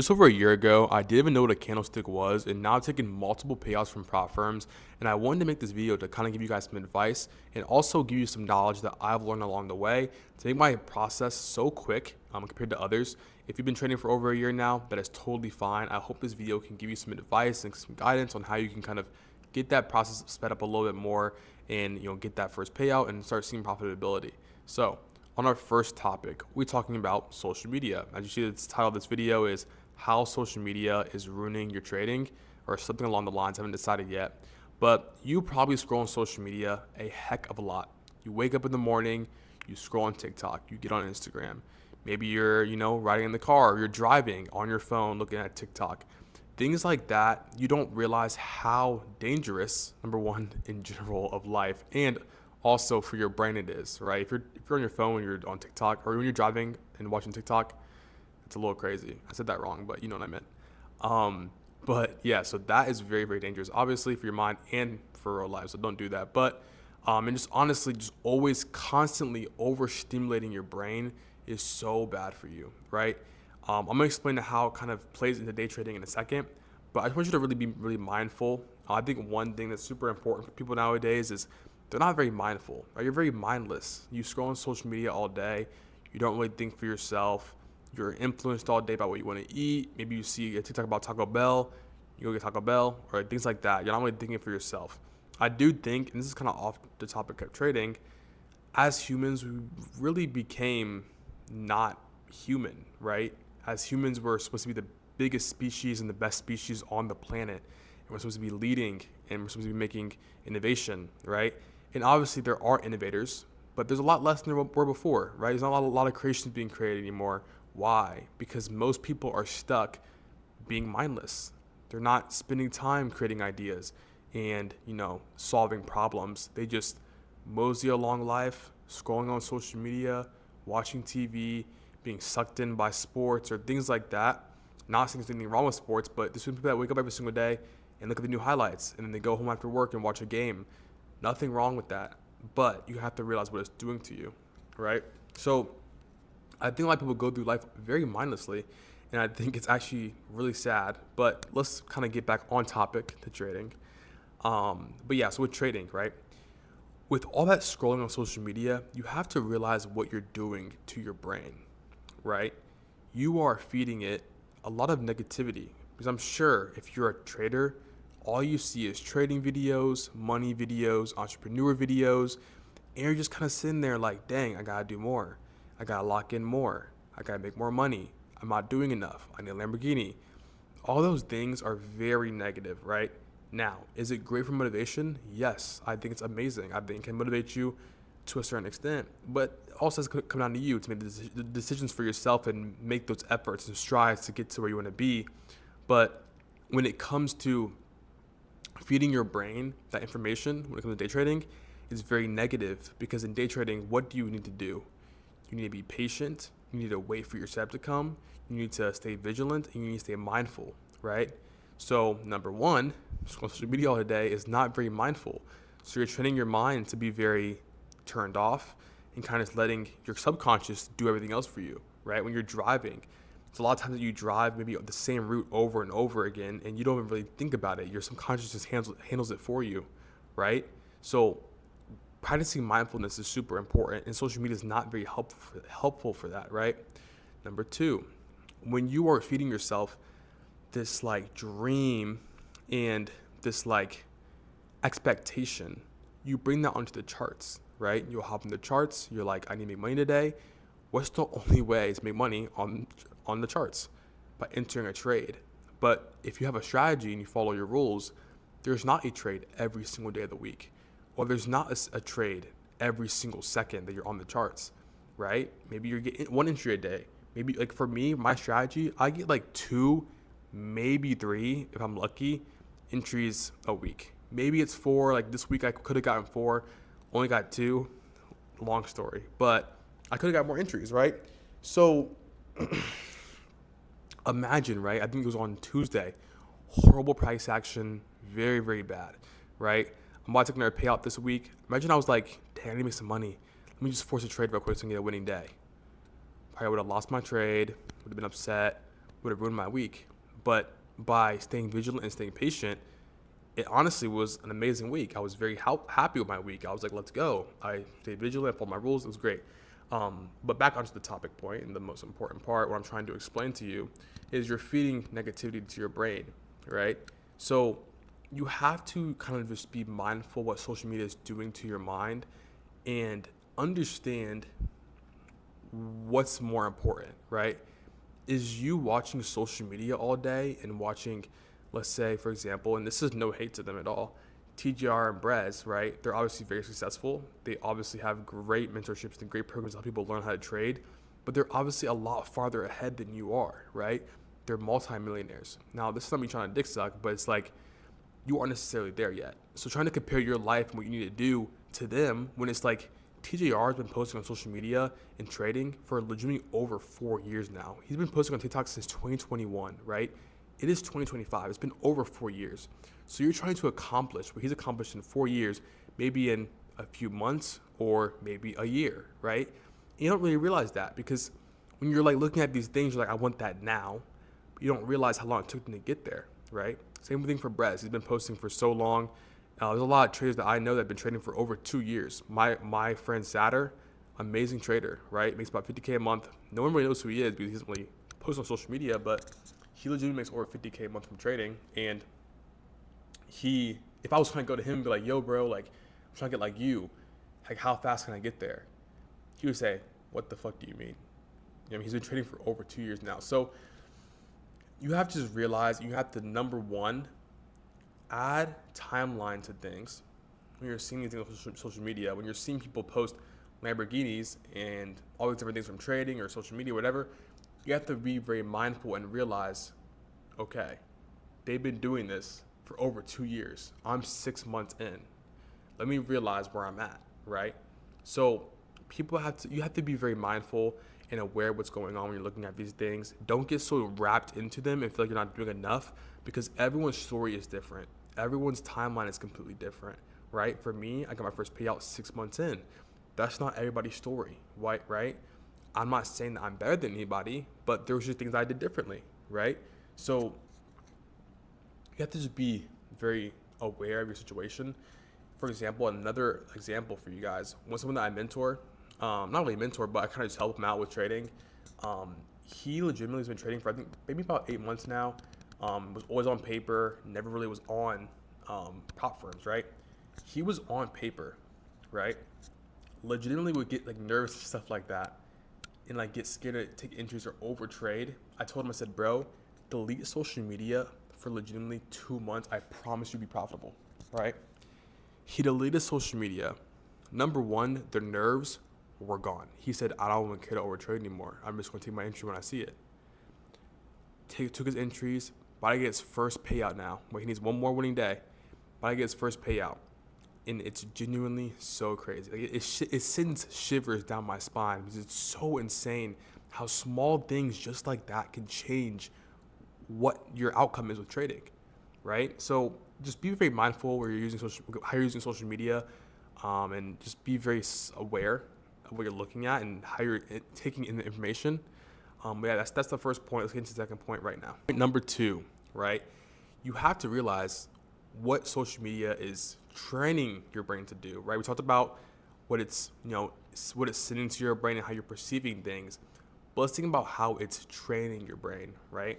Just over a year ago, I didn't even know what a candlestick was, and now I've taken multiple payouts from prop firms. And I wanted to make this video to kind of give you guys some advice and also give you some knowledge that I've learned along the way to make my process so quick compared to others. If you've been trading for over a year now, that is totally fine. I hope this video can give you some advice and some guidance on how you can kind of get that process sped up a little bit more and get that first payout and start seeing profitability. So on our first topic, we're talking about social media. As you see, the title of this video is how social media is ruining your trading or something along the lines. I haven't decided yet, but you probably scroll on social media a heck of a lot. You wake up in the morning, you scroll on TikTok, you get on Instagram. Maybe you're, riding in the car or you're driving on your phone looking at TikTok. Things like that, you don't realize how dangerous, number one, in general of life, and also for your brain it is, right? If you're on your phone when you're on TikTok or when you're driving and watching TikTok, it's a little crazy. I said that wrong, but you know what I meant. But yeah, so that is very, very dangerous, obviously for your mind and for real life. So don't do that. But and just honestly, just always constantly overstimulating your brain is so bad for you, right? I'm gonna explain how it kind of plays into day trading in a second, but I just want you to really be really mindful. I think one thing that's super important for people nowadays is they're not very mindful. Right? You're very mindless. You scroll on social media all day. You don't really think for yourself. You're influenced all day by what you want to eat. Maybe you see a TikTok about Taco Bell, you go get Taco Bell, or things like that. You're not really thinking for yourself. I do think, and this is kind of off the topic of trading, as humans, we really became not human, right? As humans, we're supposed to be the biggest species and the best species on the planet. And we're supposed to be leading and we're supposed to be making innovation, right? And obviously there are innovators, but there's a lot less than there were before, right? There's not a lot of creations being created anymore. Why? Because most people are stuck being mindless. They're not spending time creating ideas and, solving problems. They just mosey along life, scrolling on social media, watching TV, being sucked in by sports or things like that. Not saying there's anything wrong with sports, but there's people that wake up every single day and look at the new highlights and then they go home after work and watch a game. Nothing wrong with that, but you have to realize what it's doing to you, right? So I think a lot of people go through life very mindlessly, and I think it's actually really sad. But let's kind of get back on topic to trading. But yeah, so with trading, right? With all that scrolling on social media, you have to realize what you're doing to your brain, right? You are feeding it a lot of negativity because I'm sure if you're a trader, all you see is trading videos, money videos, entrepreneur videos, and you're just kind of sitting there like, dang, I gotta do more. I gotta lock in more. I gotta make more money. I'm not doing enough. I need a Lamborghini. All those things are very negative, right? Now, is it great for motivation? Yes, I think it's amazing. I think it can motivate you to a certain extent, but also it's going to come down to you to make the decisions for yourself and make those efforts and strides to get to where you want to be. But when it comes to feeding your brain that information, when it comes to day trading, is very negative because in day trading, what do you need to do? You need to be patient. You need to wait for your setup to come. You need to stay vigilant and you need to stay mindful, right? So number one, social media all day is not very mindful. So you're training your mind to be very turned off and kind of letting your subconscious do everything else for you, right? When you're driving, it's a lot of times that you drive maybe the same route over and over again and you don't even really think about it. Your subconscious just handles it for you, right? So practicing mindfulness is super important and social media is not very helpful for that, right? Number two, when you are feeding yourself this like dream and this like expectation, you bring that onto the charts, right? You'll hop in the charts. You're like, I need to make money today. What's the only way to make money on the charts? By entering a trade. But if you have a strategy and you follow your rules, there's not a trade every single day of the week, or there's not a trade every single second that you're on the charts, right? Maybe you're getting one entry a day. Maybe like for me, my strategy, I get like 2, maybe 3, if I'm lucky, entries a week. Maybe it's 4, like this week I could have gotten 4, only got 2, long story. But I could have got more entries, right? So imagine, right? I think it was on Tuesday, horrible price action, very, very bad, right? I'm about to take another payout this week. Imagine I was like, dang, I need to make some money. Let me just force a trade real quick so I can get a winning day. Probably would have lost my trade, would have been upset, would have ruined my week. But by staying vigilant and staying patient, it honestly was an amazing week. I was very happy with my week. I was like, let's go. I stayed vigilant, followed my rules. It was great. But back onto the topic point, and the most important part, what I'm trying to explain to you is you're feeding negativity to your brain, right? So you have to kind of just be mindful what social media is doing to your mind and understand what's more important, right? Is you watching social media all day and watching, let's say, for example, and this is no hate to them at all, TGR and Brez, right? They're obviously very successful. They obviously have great mentorships and great programs to help people learn how to trade, but they're obviously a lot farther ahead than you are, right? They're multimillionaires. Now, this is not me trying to dick suck, but it's like you aren't necessarily there yet. So trying to compare your life and what you need to do to them when it's like TJR has been posting on social media and trading for legitimately over 4 years now. He's been posting on TikTok since 2021, right? It is 2025. It's been over 4 years. So you're trying to accomplish what he's accomplished in 4 years, maybe in a few months or maybe a year, right? You don't really realize that because when you're like looking at these things, you're like, I want that now. But you don't realize how long it took them to get there, right? Same thing for Brez. He's been posting for so long. There's a lot of traders that I know that have been trading for over 2 years. My friend Satter, amazing trader, right? Makes about 50K a month. No one really knows who he is because he doesn't really post on social media, but he legitimately makes over 50K a month from trading. And if I was trying to go to him and be like, yo, bro, like, I'm trying to get like you, like, how fast can I get there? He would say, what the fuck do you mean? He's been trading for over 2 years now. So you have to just realize you have to, number one, add timeline to things. When you're seeing these things on social media, when you're seeing people post Lamborghinis and all these different things from trading or social media, whatever, you have to be very mindful and realize, okay, they've been doing this for over 2 years. I'm 6 months in. Let me realize where I'm at, right? So you have to be very mindful and aware of what's going on when you're looking at these things. Don't get so wrapped into them and feel like you're not doing enough because everyone's story is different. Everyone's timeline is completely different, right? For me, I got my first payout 6 months in. That's not everybody's story, right? I'm not saying that I'm better than anybody, but there was just things I did differently, right? So you have to just be very aware of your situation. For example, another example for you guys, when someone that I mentor, not really mentor, but I kind of just help him out with trading. He legitimately has been trading for I think maybe about 8 months now. Was always on paper, never really was on prop firms, right? He was on paper, right? Legitimately would get like nervous and stuff like that, and like get scared to take entries or over trade. I told him, I said, bro, delete social media for legitimately 2 months. I promise you'll be profitable, right? He deleted social media. Number one, the nerves were gone. He said, I don't even care to overtrade anymore. I'm just going to take my entry when I see it. Took his entries, about to get his first payout now. He needs one more winning day. About to get his first payout. And it's genuinely so crazy. Like it sends shivers down my spine because it's so insane how small things just like that can change what your outcome is with trading, right? So just be very mindful where you're using how you're using social media, and just be very aware of what you're looking at and how you're taking in the information. But yeah, that's the first point. Let's get into the second point right now. Point number two, right? You have to realize what social media is training your brain to do, right? We talked about what it's sending to your brain and how you're perceiving things. But let's think about how it's training your brain, right?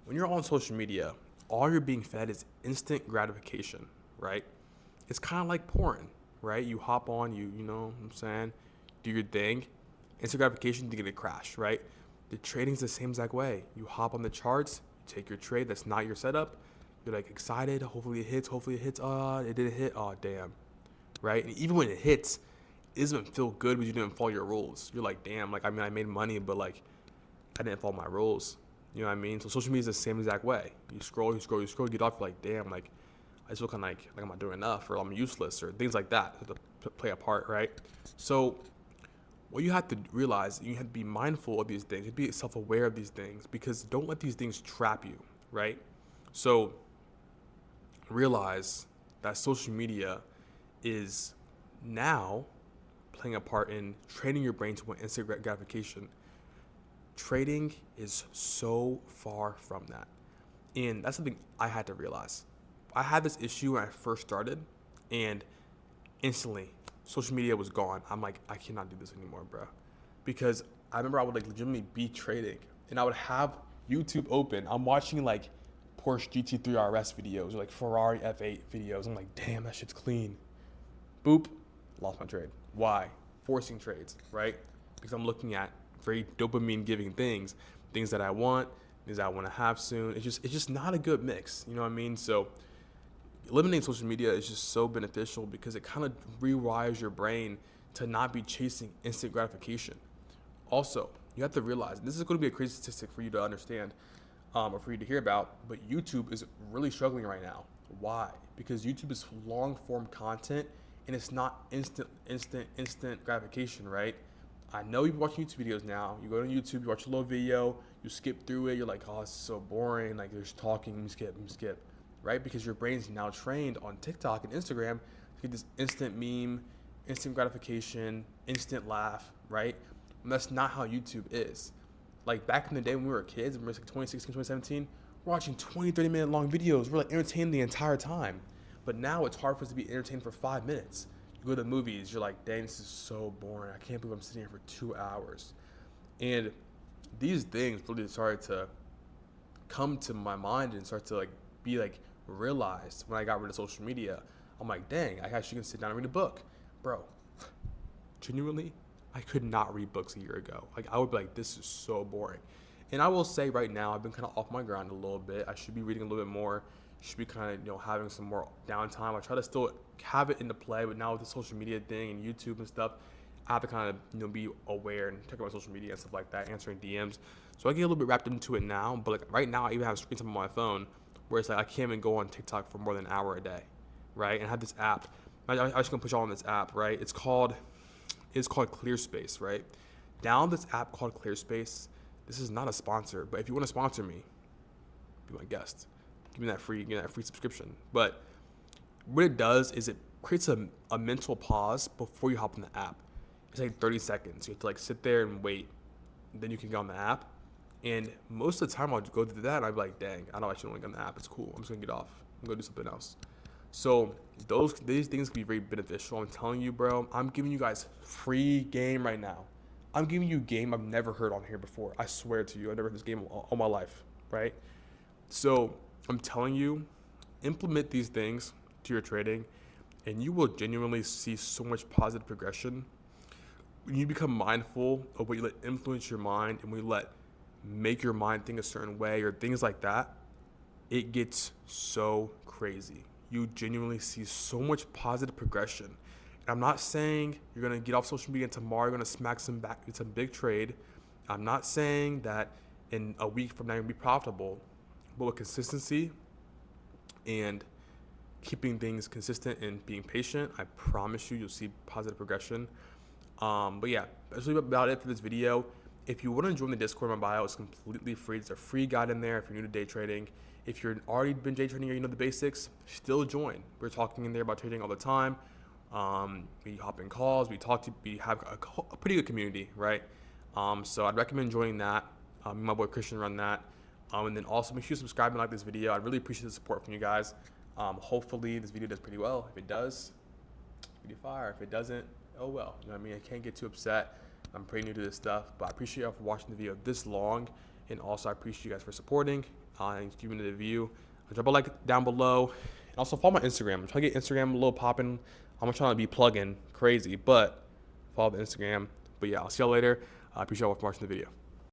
When you're on social media, all you're being fed is instant gratification, right? It's kind of like porn, right? You hop on, you know what I'm saying, do your thing, instant gratification, you get a crash, right? The trading's the same exact way. You hop on the charts, you take your trade that's not your setup, you're like excited, hopefully it hits, it didn't hit, oh damn, right? And even when it hits, it doesn't feel good because you didn't follow your rules. You're like, damn, like, I mean, I made money, but like, I didn't follow my rules. You know what I mean? So social media is the same exact way. You scroll, get off, you're like, damn, like, I just feel kind of like I'm not doing enough, or I'm useless, or things like that to play a part, right? So what you have to realize, you have to be mindful of these things, you have to be self-aware of these things, because don't let these things trap you, right? So realize that social media is now playing a part in training your brain to want instant gratification. Trading is so far from that. And that's something I had to realize. I had this issue when I first started, and instantly social media was gone. I'm like, I cannot do this anymore, bro. Because I remember I would like legitimately be trading, and I would have YouTube open. I'm watching like Porsche GT3 RS videos or like Ferrari F8 videos. I'm like, damn, that shit's clean. Boop, lost my trade. Why? Forcing trades, right? Because I'm looking at very dopamine giving things that I want, things that I want to have soon. It's just not a good mix. You know what I mean? So eliminating social media is just so beneficial because it kind of rewires your brain to not be chasing instant gratification. Also, you have to realize, and this is going to be a crazy statistic for you to understand, or for you to hear about, but YouTube is really struggling right now. Why? Because YouTube is long form content and it's not instant gratification, right? I know you're watching YouTube videos now. You go to YouTube, you watch a little video, you skip through it, you're like, oh, this is so boring. Like, there's talking, skip, right? Because your brain's now trained on TikTok and Instagram to get this instant meme, instant gratification, instant laugh, right? And that's not how YouTube is. Like, back in the day when we were kids, when we were like 2016, 2017, we're watching 20, 30-minute long videos. We're like entertained the entire time. But now it's hard for us to be entertained for 5 minutes. You go to the movies, you're like, dang, this is so boring. I can't believe I'm sitting here for 2 hours. And these things really started to come to my mind and start to like be like realized when I got rid of social media. I'm like, dang, I actually can sit down and read a book. Bro, genuinely, I could not read books a year ago. Like, I would be like, this is so boring. And I will say right now, I've been kind of off my grind a little bit. I should be reading a little bit more. Should be kind of, having some more downtime. I try to still have it into play, but now with the social media thing and YouTube and stuff, I have to kind of, be aware and check out my social media and stuff like that, answering DMs. So I get a little bit wrapped into it now, but like right now, I even have screen time on my phone where it's like I can't even go on TikTok for more than an hour a day, right? And I have this app. I just gonna put y'all on this app, right? It's called ClearSpace, right? Download this app called ClearSpace. This is not a sponsor, but if you want to sponsor me, be my guest. Give me that free subscription. But what it does is it creates a mental pause before you hop on the app. It's like 30 seconds. You have to like sit there and wait. And then you can get on the app. And most of the time I'll go through that and I'll be like, dang, I don't actually want to get on the app. It's cool. I'm just gonna get off. I'm gonna do something else. So these things can be very beneficial. I'm telling you, bro, I'm giving you guys free game right now. I'm giving you game I've never heard on here before. I swear to you, I've never heard this game all my life, right? So I'm telling you, implement these things to your trading and you will genuinely see so much positive progression. When you become mindful of what you let influence your mind and when you let make your mind think a certain way or things like that, it gets so crazy. You genuinely see so much positive progression. And I'm not saying you're gonna get off social media and tomorrow you're gonna smack some big trade. I'm not saying that in a week from now you're gonna be profitable, but with consistency and keeping things consistent and being patient, I promise you'll see positive progression. But yeah, that's really about it for this video. If you want to join the Discord in my bio, it's completely free. There's a free guide in there if you're new to day trading. If you're already been day trading or you know the basics, still join. We're talking in there about trading all the time. We hop in calls. We have a pretty good community, right? So I'd recommend joining that. My boy Christian run that. And then also make sure you subscribe and like this video. I'd really appreciate the support from you guys. Hopefully this video does pretty well. If it does, video fire. If it doesn't, oh well. You know what I mean? I can't get too upset. I'm pretty new to this stuff, but I appreciate y'all for watching the video this long. And also I appreciate you guys for supporting and giving it a view. Drop a like down below. And also follow my Instagram. I'm trying to get Instagram a little popping. I'm not trying to be plugging crazy, but follow the Instagram. But yeah, I'll see y'all later. I appreciate y'all for watching the video.